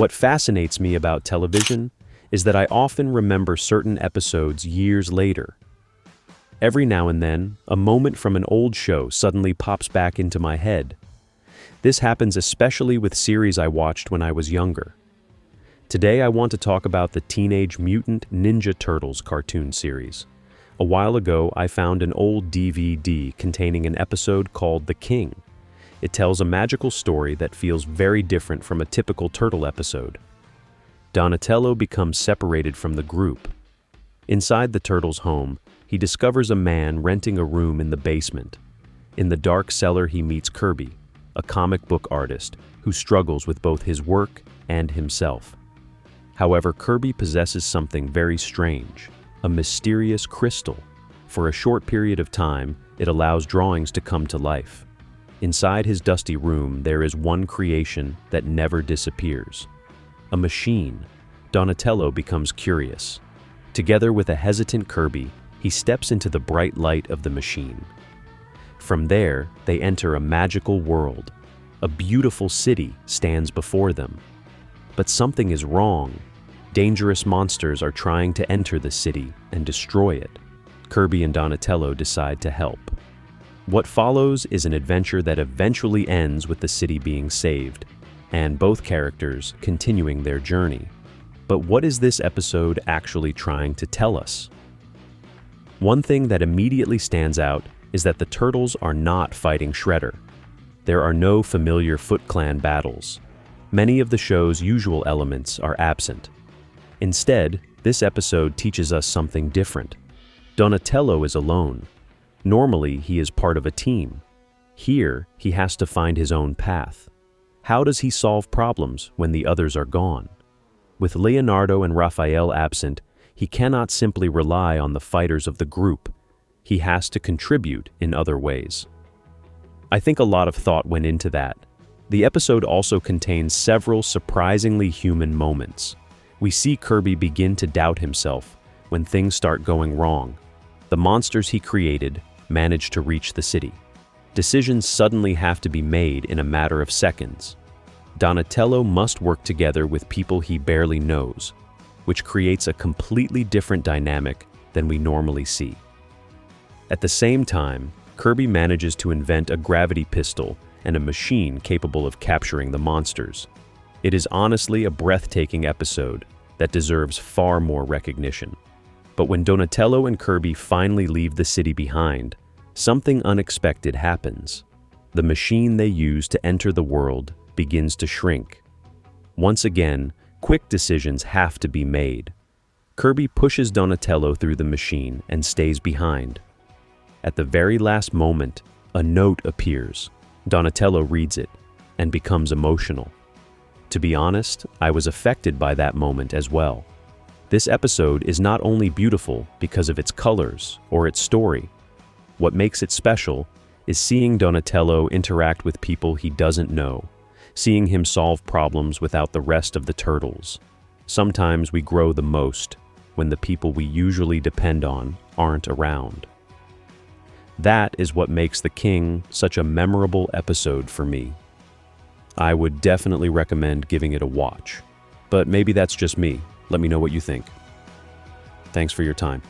What fascinates me about television is that I often remember certain episodes years later. Every now and then, a moment from an old show suddenly pops back into my head. This happens especially with series I watched when I was younger. Today I want to talk about the Teenage Mutant Ninja Turtles cartoon series. A while ago, I found an old DVD containing an episode called The King. It tells a magical story that feels very different from a typical turtle episode. Donatello becomes separated from the group. Inside the turtle's home, he discovers a man renting a room in the basement. In the dark cellar, he meets Kirby, a comic book artist who struggles with both his work and himself. However, Kirby possesses something very strange, a mysterious crystal. For a short period of time, it allows drawings to come to life. Inside his dusty room, there is one creation that never disappears. A machine. Donatello becomes curious. Together with a hesitant Kirby, he steps into the bright light of the machine. From there, they enter a magical world. A beautiful city stands before them. But something is wrong. Dangerous monsters are trying to enter the city and destroy it. Kirby and Donatello decide to help. What follows is an adventure that eventually ends with the city being saved, and both characters continuing their journey. But what is this episode actually trying to tell us? One thing that immediately stands out is that the Turtles are not fighting Shredder. There are no familiar Foot Clan battles. Many of the show's usual elements are absent. Instead, this episode teaches us something different. Donatello is alone. Normally, he is part of a team. Here, he has to find his own path. How does he solve problems when the others are gone? With Leonardo and Raphael absent, he cannot simply rely on the fighters of the group. He has to contribute in other ways. I think a lot of thought went into that. The episode also contains several surprisingly human moments. We see Kirby begin to doubt himself when things start going wrong. The monsters he created manage to reach the city. Decisions suddenly have to be made in a matter of seconds. Donatello must work together with people he barely knows, which creates a completely different dynamic than we normally see. At the same time, Kirby manages to invent a gravity pistol and a machine capable of capturing the monsters. It is honestly a breathtaking episode that deserves far more recognition. But when Donatello and Kirby finally leave the city behind, something unexpected happens. The machine they use to enter the world begins to shrink. Once again, quick decisions have to be made. Kirby pushes Donatello through the machine and stays behind. At the very last moment, a note appears. Donatello reads it and becomes emotional. To be honest, I was affected by that moment as well. This episode is not only beautiful because of its colors or its story. What makes it special is seeing Donatello interact with people he doesn't know, seeing him solve problems without the rest of the turtles. Sometimes we grow the most when the people we usually depend on aren't around. That is what makes The King such a memorable episode for me. I would definitely recommend giving it a watch, but maybe that's just me. Let me know what you think. Thanks for your time.